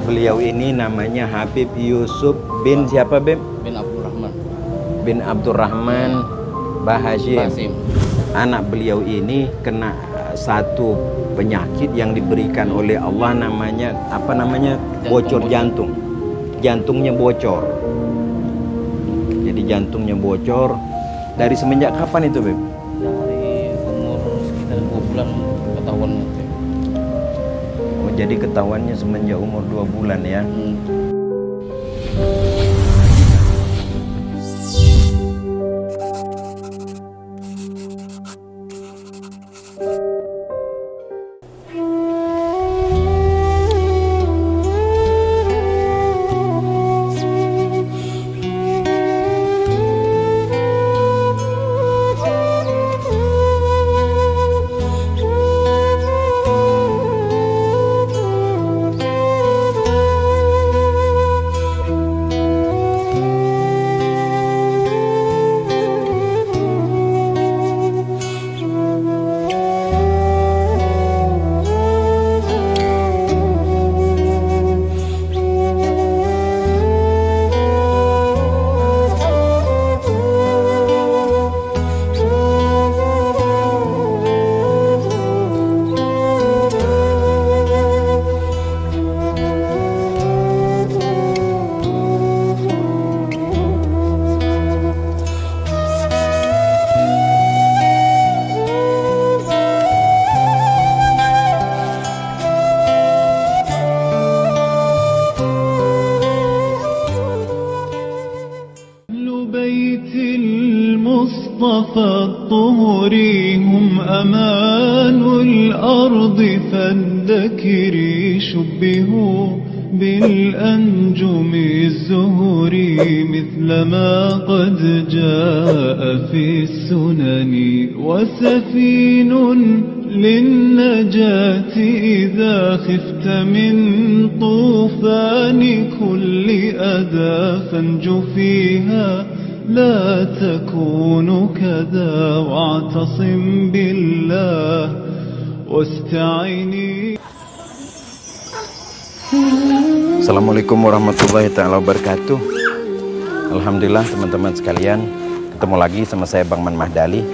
Beliau ini namanya Habib Yusuf bin siapa, Beb? Bin Abdurrahman. Bin Abdurrahman Bahashim. Anak beliau ini kena satu penyakit yang diberikan oleh Allah, namanya apa namanya? Bocor jantung. Jantungnya bocor. Jadi jantungnya bocor. Dari semenjak kapan itu, Beb? Dari umur sekitar 2 bulan ketahuan nanti. Oh, jadi ketahuannya semenjak umur 2 bulan ya. المصطفى الطهر هم أمان الأرض فالذكري شبهوا بالأنجم الزهر مثلما قد جاء في السنن وسفين للنجاة إذا خفت من طوفان كل أذى فانج فيها لا تكون كذا واعتصم بالله واستعيني. Assalamualaikum warahmatullahi ta'ala wabarakatuh. Alhamdulillah teman-teman sekalian, ketemu lagi sama saya Bang Man Mahdali.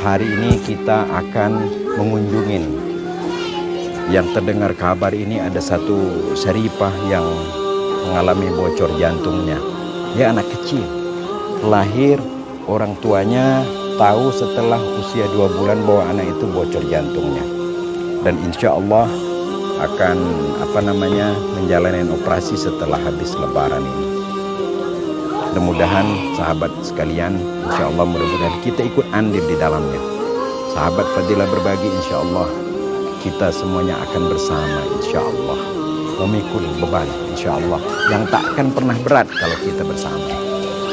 Hari ini kita akan mengunjungin yang terdengar kabar ini ada satu syarifah yang mengalami bocor jantungnya. Dia anak kecil, lahir orang tuanya tahu setelah usia 2 bulan bahwa anak itu bocor jantungnya, dan insya Allah akan menjalani operasi setelah habis lebaran ini. Mudah-mudahan sahabat sekalian, insya Allah mudah-mudahan kita ikut andil di dalamnya. Sahabat Fadilah Berbagi, insya Allah kita semuanya akan bersama, insya Allah memikul beban, insya Allah yang tak akan pernah berat kalau kita bersama.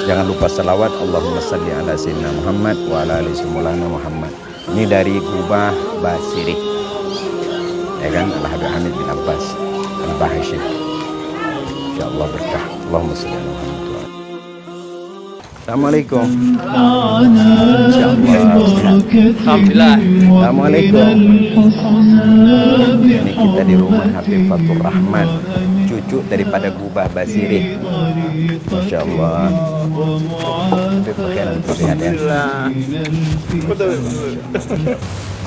Jangan lupa salawat Allahumma salli ala sayyidina Muhammad wa ala ali sayyidina Muhammad. Ini dari Gubah Basiri, ya kan, Al-Habib Hamid bin Abbas Al-Bahashim. Insyaallah berkah. Allahumma shalli ala Muhammad. Assalamualaikum. Alhamdulillah. Assalamualaikum. Ini kita di rumah Habib Fatur Rahman, cucu daripada Gubah Basiri. Masyaallah.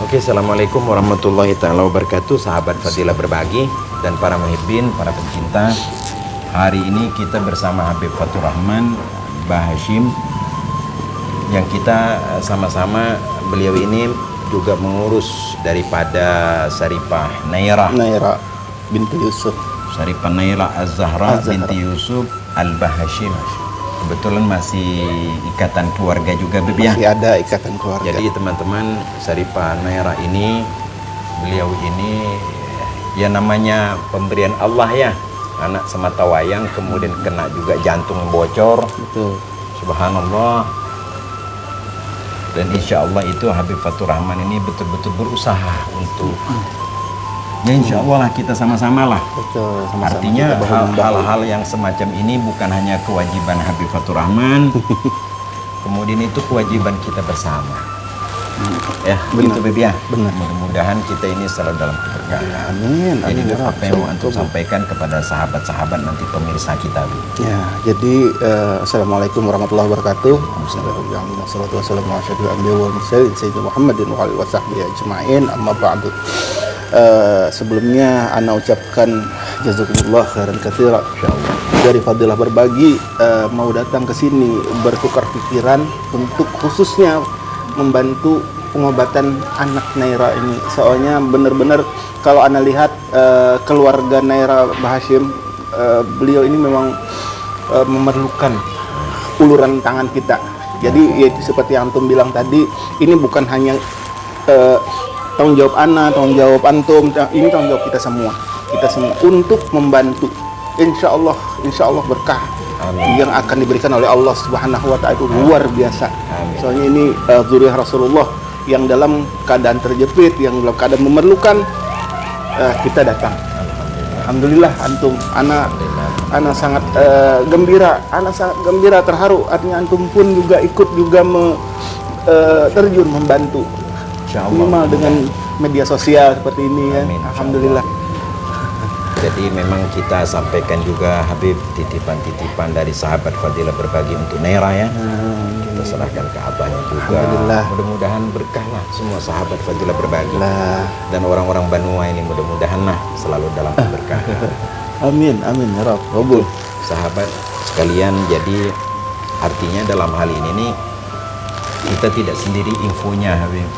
Oke, assalamualaikum warahmatullahi ta'ala wabarakatuh. Sahabat Fadilah Berbagi dan para muhibbin, para pencinta. Hari ini kita bersama Habib Fatur Rahman Bahashim, yang kita sama-sama, beliau ini juga mengurus daripada Syarifah Naira binti Yusuf, Syarifah Naira Az-Zahra binti Yusuf Al-Bahashim. Kebetulan masih ikatan keluarga juga, Beb, ya? Masih ada ikatan keluarga. Jadi teman-teman, Syarifah Naira ini, beliau ini ya namanya pemberian Allah ya. Anak semata wayang, kemudian kena juga jantung bocor. Betul. Subhanallah. Dan insya Allah itu Habib Fatur Rahman ini betul-betul berusaha untuk ya insya Allah lah kita sama-sama lah. Betul. Sama-sama. Artinya hal-hal yang semacam ini bukan hanya kewajiban Habib Fatur Rahman, kemudian itu kewajiban kita bersama. Ya, Benar. gitu Beb ya. Benar. Mudah-mudahan kita ini selalu dalam keberkahan. Amin. Jadi Amin. Beb, Ya Rabb. apa yang mau antum sampaikan kepada sahabat-sahabat nanti pemirsa kita, Beb? Ya, jadi assalamualaikum warahmatullahi wabarakatuh. Bismillahirrahmanirrahim. Wassalatu wassalamu ala asyrofil anbiya'i wal mursalin sayyidina Muhammadin wa alihi wasahbihi ajma'in. Amma ba'du. Sebelumnya ana ucapkan jazakumullah khairan katsira dari Fadilah Berbagi, mau datang ke sini bertukar pikiran untuk khususnya membantu pengobatan anak Naira ini. Soalnya benar-benar kalau ana lihat keluarga Naira Bahashim, beliau ini memang memerlukan uluran tangan kita. Jadi yaitu seperti yang antum bilang tadi, ini bukan hanya tanggung jawab ana, tanggung jawab antum, ini tanggung jawab kita semua untuk membantu. Insya Allah berkah. Amin. Yang akan diberikan oleh Allah Subhanahu wa Ta'ala itu luar biasa. Amin. Soalnya ini zuriyah Rasulullah yang dalam keadaan terjepit, yang dalam keadaan memerlukan, kita datang. Alhamdulillah antum, ana sangat gembira, terharu. Artinya antum pun juga ikut juga terjun membantu. Minimal dengan media sosial seperti ini ya. Amin. Alhamdulillah. Jadi memang kita sampaikan juga Habib titipan-titipan dari sahabat Fadilah Berbagi untuk Naira ya. Kita serahkan ke abahnya juga. Alhamdulillah. Mudah-mudahan berkahlah semua sahabat Fadilah Berbagi. Lah. Dan orang-orang Banua ini mudah-mudahan lah selalu dalam keberkahan. Amin ya Rabb. Kabul. Sahabat sekalian, jadi artinya dalam hal ini nih kita tidak sendiri infonya Habib.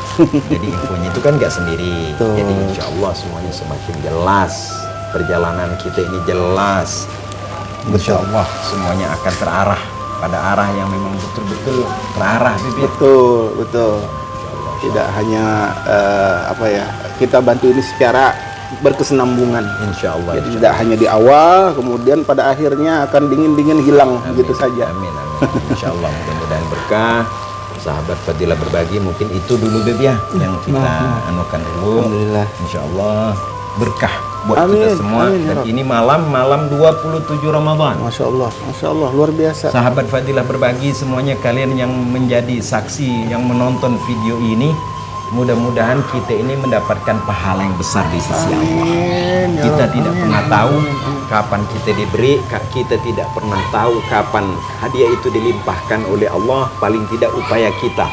Jadi infonya itu kan nggak sendiri. Betul. Jadi insya Allah semuanya semakin jelas. Perjalanan kita ini jelas. Insya Allah semuanya akan terarah pada arah yang memang betul-betul terarah, Habib. Betul. Tidak hanya kita bantu ini secara berkesinambungan. Insya Allah. Jadi tidak hanya di awal, kemudian pada akhirnya akan dingin hilang begitu saja. Amin. Insya Allah mudah-mudahan berkah. Sahabat Fadilah Berbagi mungkin itu dulu Beb ya yang kita anukan dulu. Alhamdulillah. Insya Allah berkah buat Amin, kita semua. amin, ya Dan Rabb. ini malam 27 Ramadan. Masya Allah luar biasa. Sahabat Fadilah Berbagi semuanya, kalian yang menjadi saksi, yang menonton video ini, mudah-mudahan kita ini mendapatkan pahala yang besar di sisi Allah. Amin, ya Kita Rabb. tidak Amin, pernah amin, tahu amin. kapan kita diberi, kita tidak pernah tahu kapan hadiah itu dilimpahkan oleh Allah. Paling tidak upaya kita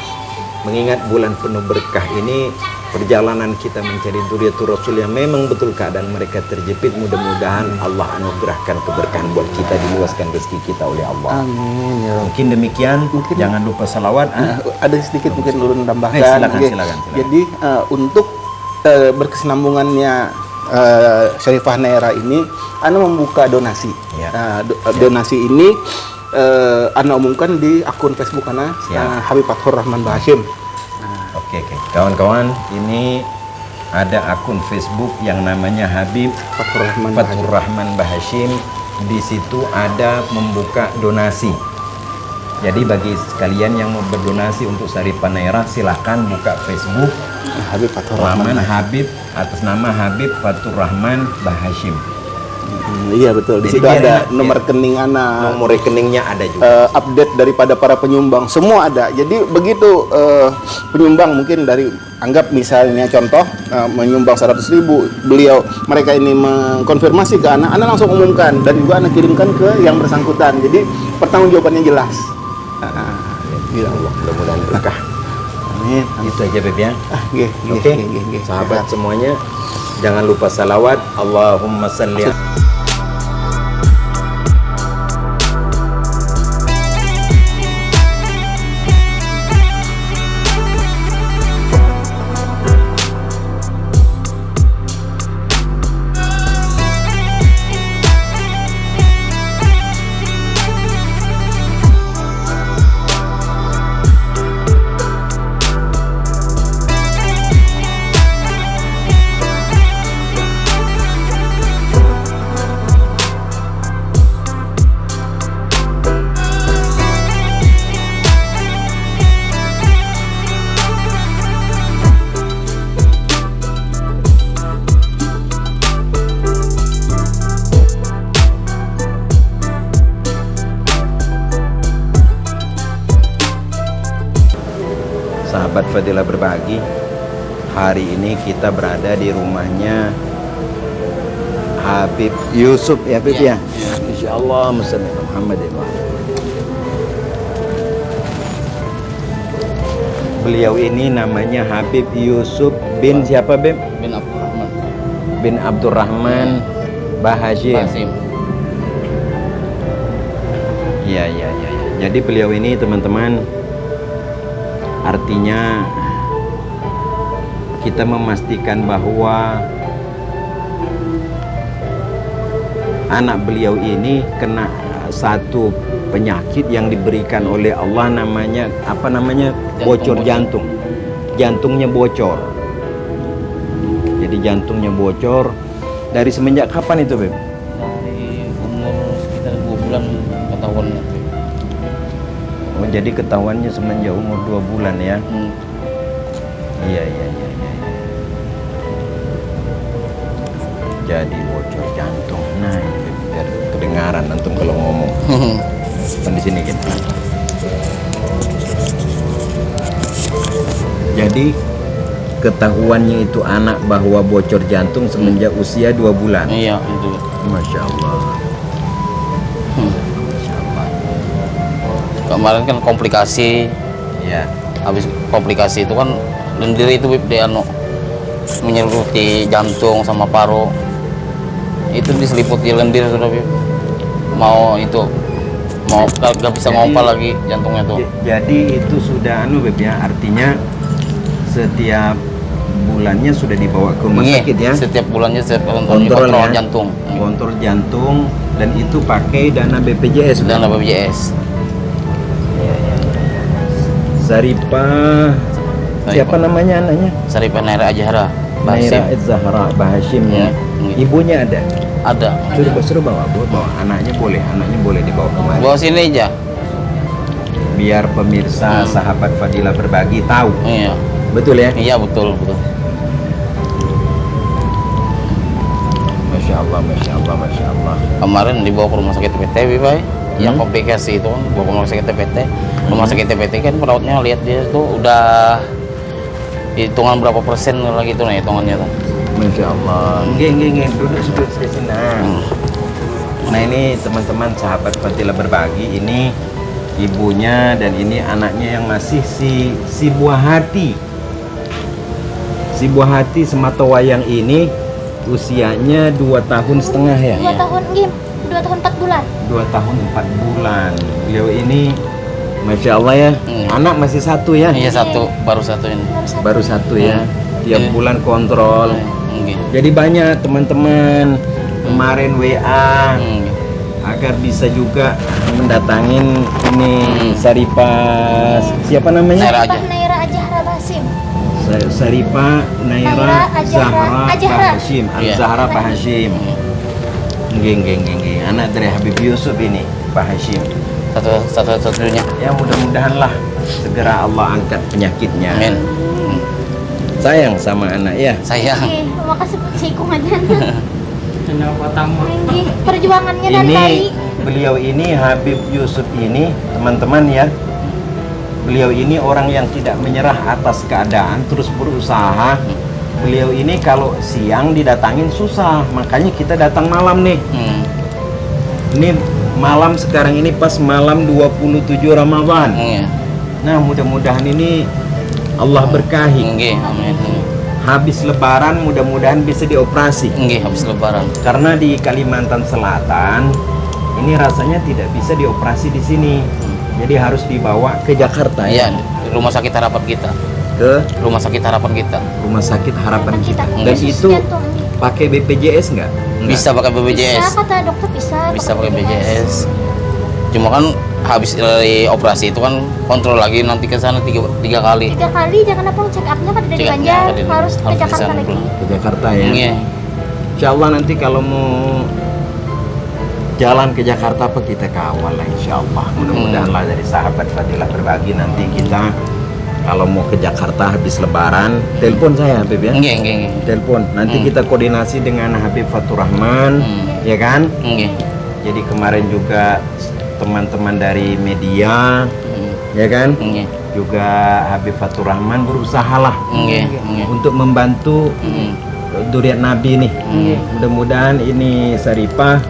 mengingat bulan penuh berkah ini, perjalanan kita mencari dzurriyyatur Rasul yang memang betul keadaan mereka terjepit. Mudah-mudahan Allah anugerahkan keberkahan buat kita, diluaskan rezeki kita oleh Allah. Amin ya Rabb. Mungkin demikian. Jangan lupa salawat. Ada sedikit mungkin ulun tambahkan. Silakan. Jadi untuk berkesinambungannya Syarifah Naira ini, ana membuka donasi. Ya. Donasi ini ana umumkan di akun Facebook ana, Siap. Habib Fathur Rahman Bahashim. Oke. Kawan-kawan, ini ada akun Facebook yang namanya Habib Fathur Rahman Fathur Rahman Bahashim. Di situ ada membuka donasi. Jadi bagi sekalian yang mau berdonasi untuk Syarifah Naira, silahkan buka Facebook Habib Fathur Rahman Rahman. Habib atas nama Habib Fathur Rahman Bahashim. Iya betul. Di Jadi situ biar ada enak, nomor rekening ana. Nomor rekeningnya ada juga. Update daripada para penyumbang semua ada. Jadi begitu penyumbang mungkin dari, anggap misalnya contoh menyumbang 100.000, mereka ini mengkonfirmasi ke anak langsung umumkan dan juga anak kirimkan ke yang bersangkutan. Jadi pertanggungjawabannya jelas. Ya Allah, mudah-mudahan berkah. Amin. Itu aja Beb ya. Oke. Sahabat semuanya, jangan lupa salawat. Allahumma salli sahabat Fadilah Berbagi, hari ini kita berada di rumahnya Habib Yusuf ya Habib ya. Insyaallah Muhammad ya Pak. Beliau ini namanya Habib Yusuf bin siapa Beb? Bin Abdurrahman. Bin Abdurrahman Bahashim. Iya. Jadi beliau ini teman-teman, artinya kita memastikan bahwa anak beliau ini kena satu penyakit yang diberikan oleh Allah, namanya apa namanya? Bocor jantung. Jantungnya bocor. Jadi jantungnya bocor. Dari semenjak kapan itu, Beb? Dari umur sekitar 2 bulan ketahuan. Oh, jadi ketahuannya semenjak umur 2 bulan ya. Iya. Jadi bocor jantung. Nah, ini biar kedengaran antum kalau ngomong. Kan di sini gitu. Jadi ketahuannya itu anak bahwa bocor jantung semenjak usia 2 bulan. Iya, itu. Masya Allah. Kemarin kan komplikasi. Ya. Habis komplikasi itu kan lendir itu dia menyerut di jantung sama paru. Itu diseliput di lendir sudah Bib. Mau gak bisa ngompa lagi jantungnya tuh. Jadi itu sudah Beb ya, artinya setiap bulannya sudah dibawa ke rumah sakit ya. Setiap bulannya kontrol kontrol ya? jantung. Kontrol jantung, dan itu pakai dana BPJS. Dana BPJS. Saripah, siapa namanya anaknya? Saripah Naira Azhara Naira Zahra Bahashim ya. Ibunya ada? Ada. Suruh bawa anaknya boleh dibawa kemari. Bawa sini aja. Biar pemirsa sahabat Fadilah Berbagi tahu. Iya. Betul ya? Iya, betul. Masya Allah. Kemarin dibawa ke rumah sakit PT, Pak. Yang komplikasi itu kan bawa ke rumah sakit PT. Rumah sakit PT kan perawatnya lihat dia tuh udah hitungan berapa persen lagi tuh hitungannya tuh. Masya Allah. Nggih, duduk di sini. Nah ini teman-teman sahabat Fadilah Berbagi, ini ibunya dan ini anaknya yang masih si buah hati. Si buah hati Sematawayang ini usianya 2,5 tahun ya. 2 tahun, 2 tahun 4 bulan. 2 tahun 4 bulan. Beliau ini Masya Allah ya. Anak masih satu ya. Iya, baru satu ini. Baru satu ya. Tiap bulan kontrol. Nggih. Jadi banyak teman-teman kemarin WA agar bisa juga mendatangin ini Saripah, siapa namanya? Naira Azhara Bahashim. Saripah Naira Zahra Bahashim. Zahra Bahashim. Nggih. Anak dari Habib Yusuf ini, Bahashim. Satu-satunya. Ya mudah-mudahan lah segera Allah angkat penyakitnya. Amin. Sayang sama anak ya. Sayang. Makasih buat sikungannya. Perjuangannya dari Ini bayi. beliau ini Habib Yusuf ini teman-teman ya. Beliau ini orang yang tidak menyerah atas keadaan, terus berusaha. Beliau ini kalau siang didatangin susah, makanya kita datang malam nih. Ini malam sekarang ini pas malam 27 Ramadan. Nah mudah-mudahan ini Allah berkahi. Amin. Habis lebaran mudah-mudahan bisa dioperasi. Habis lebaran. Karena di Kalimantan Selatan ini rasanya tidak bisa dioperasi di sini. Jadi harus dibawa ke Jakarta ya. Iya, rumah sakit harapan kita. Ke rumah sakit harapan kita. Rumah sakit harapan kita. Dan Khusus itu jantung. pakai BPJS nggak? Bisa pakai BPJS. Bisa, kata dokter bisa Pakai BPJS. Cuma kan habis dari operasi itu kan kontrol lagi nanti ke sana tiga kali. 3 kali, jangan apa check up-nya kan ada di Check up-nya Banjar, ada di- harus ke harus di Jakarta sana lagi. dulu. Ke Jakarta ya. Iya. Insya Allah nanti kalau mau jalan ke Jakarta apa kita kawal lah insya Allah. Mudah-mudahan lah dari sahabat Fadilah Berbagi nanti kita kalau mau ke Jakarta habis lebaran telepon saya Habib ya. Nggih. Telepon. Nanti kita koordinasi dengan Habib Fatur Rahman, ya kan? Nggih. Jadi kemarin juga teman-teman dari media, ya kan? Nggih. juga Habib Fatur Rahman berusahalah Nggih. untuk membantu Duriat Nabi nih. Mudah-mudahan ini Saripah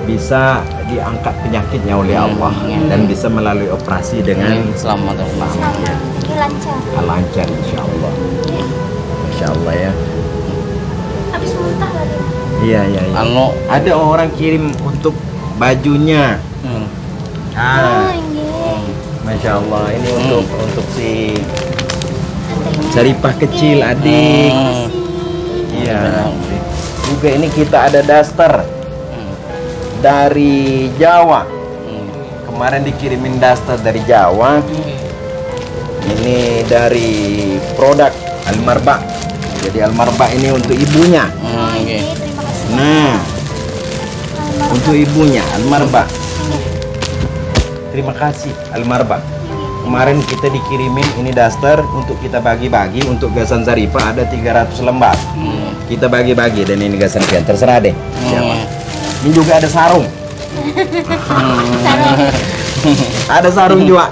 bisa diangkat penyakitnya oleh Allah dan bisa melalui operasi dengan Selamat. ya, Ini lancar. lancar insya Allah. Insya Allah ya. Habis muntah lagi. Iya. Anu, Ada orang kirim untuk bajunya. hmm. Oh, Ah, ini. Masya Allah ini untuk si Adanya. Saripah kecil adik. Iya. Juga ini kita ada daster dari Jawa. Kemarin dikirimin daster dari Jawa. Ini dari produk Almarba. Jadi Almarba ini untuk ibunya. Nggih. Terima kasih. Nah, Almarhum. untuk ibunya Almarba. Terima kasih Almarba. Kemarin kita dikirimin ini daster untuk kita bagi-bagi untuk gasan Saripah ada 300 lembar. Kita bagi-bagi dan ini gasan kalian terserah deh. Siapa? Ini juga ada sarung. Ada sarung juga.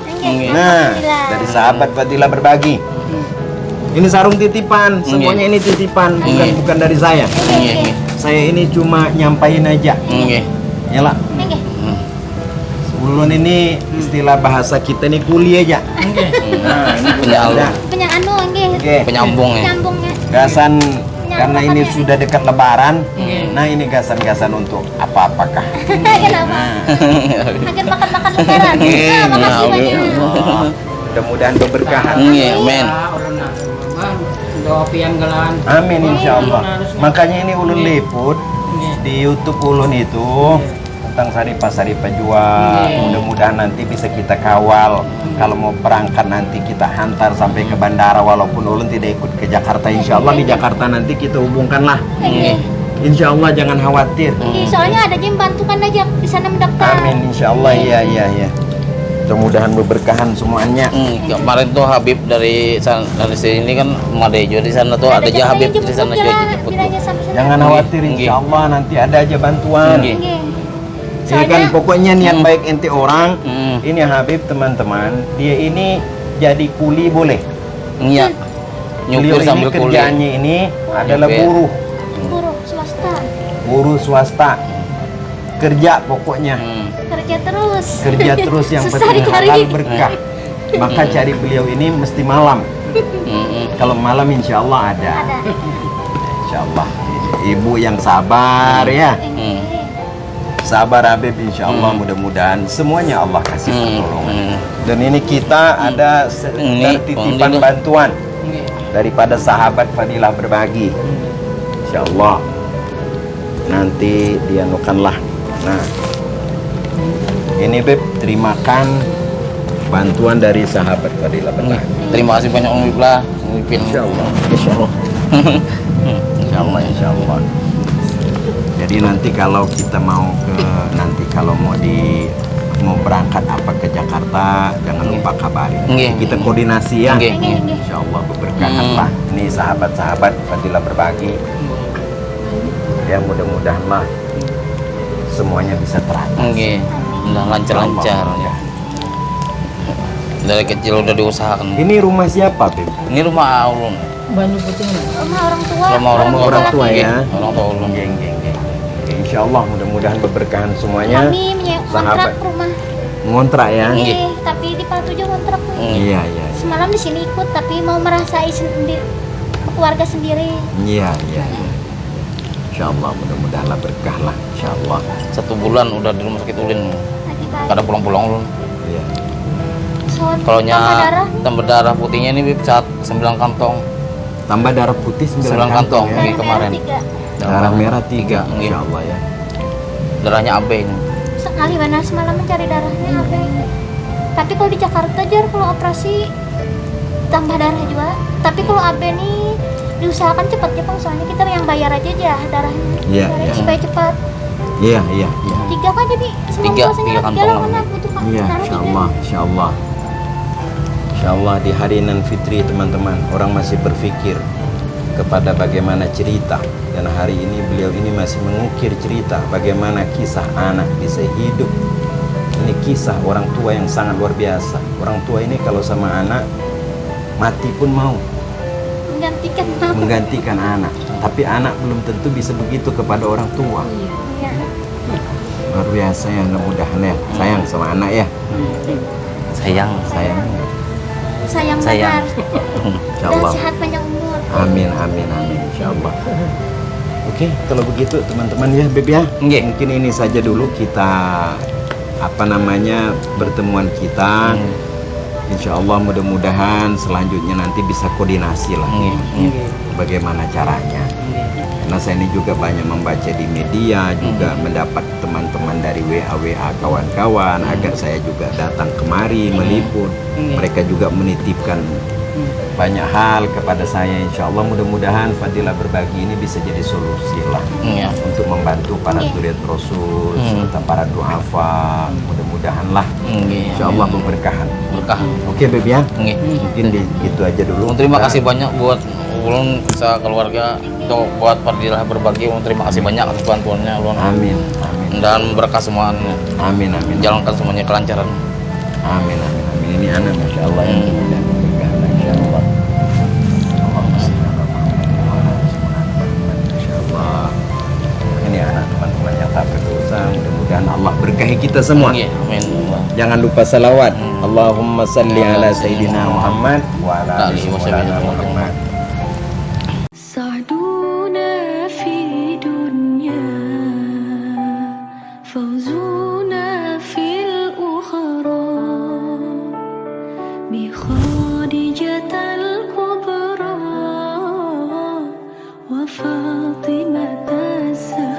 Nah, dari sahabat Fadilah berbagi. Ini sarung titipan, semuanya ini titipan, bukan dari saya. Nggih. Saya ini cuma nyampain aja. Nggih. Nyala. Nggih. Ulun ini istilah bahasa kita ini kuliah aja. Nah, ini Penyalur. Punya anu nggih. Oke. Penyambung ya. Nyambungnya. Gasan karena ini sudah dekat Lebaran. Nah, ini gasan-gasan untuk apa-apakah? Kenapa? Makin makan-makan lebaran. Nah, makasih banyak. Mudah-mudahan keberkahan. Nggih, men. Amin insya Allah. Makanya ini ulun liput di YouTube ulun itu tentang Saripah jual. Mudah-mudahan nanti bisa kita kawal. Kalau mau berangkat nanti kita hantar sampai ke bandara walaupun ulun tidak ikut ke Jakarta. Insya Allah di Jakarta nanti kita hubungkanlah. Insya Allah jangan khawatir. Soalnya ada yang bantukan aja di sana mendaftar. Amin insya Allah iya. Mudah-mudahan berberkahan semuanya. Kemarin tuh Habib dari sini kan Madejo di sana tuh ada aja Habib di sana juga jemput. Jangan khawatir insya Allah nanti ada aja bantuan. Nggih. Ya kan pokoknya niat baik ente orang. Hmm. Ini Habib teman-teman, dia ini jadi kuli boleh. Iya. Beliau Nyupir ini sambil kuliah. kerjaannya ini adalah Nyupir. Buruh swasta. buruh swasta. Kerja pokoknya. Kerja terus. Kerja terus yang Susah penting dicari. halal berkah. Maka cari beliau ini mesti malam. Kalau malam insya Allah ada. Ada. Insya Allah. Ibu yang sabar ya. Sabar Habib insya Allah mudah-mudahan semuanya Allah kasih pertolongan. Dan ini kita ada titipan bantuan daripada sahabat Fadilah berbagi. Insya Allah nanti dianukanlah. Nah ini Beb, terimakan bantuan dari sahabat Fadilah berbagi. Terima kasih banyak Om Ibla. Insya Allah. Insya Allah. Insya Allah. Insya Allah. Jadi nanti kalau kita mau mau berangkat apa ke Jakarta, jangan lupa kabarin. Kita koordinasi ya. Insya Allah berberkahan lah. Ini sahabat-sahabat Fadilah berbagi. Ya mudah-mudahan lah semuanya bisa teratasi. Udah lancar-lancar ya. Dari kecil udah diusahakan. Ini rumah siapa, Beb? Ini rumah ulun. Rumah orang tua. Rumah orang tua ya. Orang tua ulun. Geng. Insya Allah mudah-mudahan berberkahan semuanya. Kami Sahabat. kontrak rumah. Ngontrak ya. Tapi di Patujo kontrak. Iya. Semalam di sini ikut tapi mau merasai sendiri keluarga sendiri. Iya. Insya Allah mudah-mudahan lah berkah lah. Insya Allah. 1 bulan udah di rumah sakit ulin. Lagi baik. Kada pulang-pulang ulun. Iya. Kalau darah. tambah darah putihnya ini saat 9 kantong. Tambah darah putih 9 9 kantong. ya. Ini kemarin. Darah merah 3. Iya. Insya Allah ya. Darahnya AB ini. Sekali mana semalam mencari darahnya apa? Tapi kalau di Jakarta jar kalau operasi tambah darah juga. Tapi kalau AB nih diusahakan cepat ya Bang, soalnya kita yang bayar aja darahnya. Iya, Darahnya iya. supaya cepat. Iya. 3 kan jadi semua Tiga biasanya kantong. lah mana butuh Iya, darah insya 3. Allah. Insya Allah. Insya Allah di hari Nan Fitri teman-teman, orang masih berpikir kepada bagaimana cerita, dan hari ini beliau ini masih mengukir cerita bagaimana kisah anak bisa hidup Ini kisah orang tua yang sangat luar biasa. Orang tua ini kalau sama anak mati pun mau Menggantikan mama. menggantikan anak. Tapi anak belum tentu bisa begitu kepada orang tua. Iya. Luar biasa ya, mudah-mudahan ya. Sayang sama anak ya. Sayang. Sayang. Sayang Sayang. benar. Insya Dan Allah. sehat panjang umur. Amin, amin, amin. Insya Allah. Oke, kalau begitu teman-teman ya, Beb ya. Nggih. Mungkin ini saja dulu kita pertemuan kita. Insya Allah mudah-mudahan selanjutnya nanti bisa koordinasi lah. Bagaimana caranya? Karena saya ini juga banyak membaca di media, juga mendapat teman-teman dari WA kawan-kawan agar saya juga datang kemari meliput. Mereka juga menitipkan banyak hal kepada saya. Insya Allah mudah-mudahan Fadilah Berbagi ini bisa jadi solusi lah Iya. untuk membantu para zuriat Rasul serta para duafa. Mudah-mudahan lah Nggih. Insya Allah memberkahan. Berkah. Oke Beb ya, Nggih. mungkin gitu aja dulu. Terima kasih banyak buat ulun keluarga untuk buat Fadilah Berbagi. Terima kasih banyak atas bantuannya ulun. Amin, amin, Dan berkah semuanya. amin, amin, Jalankan semuanya kelancaran. amin, amin, amin. Ini anak Masya Allah yang kemudian berberkah Insya Allah. Allahumma shalli ala Muhammad wa ala ali Muhammad. Insya Allah. Ini anak teman-teman yang tak berdosa. Mudah-mudahan Allah berkahi kita semua. Nggih. Amin. Jangan lupa salawat. Allahumma salli ala Sayyidina Muhammad wa ala ali Muhammad. سعدونا في دنيا فوزونا في الأخرى بخادجة الكبرى وفاطمة الزهراء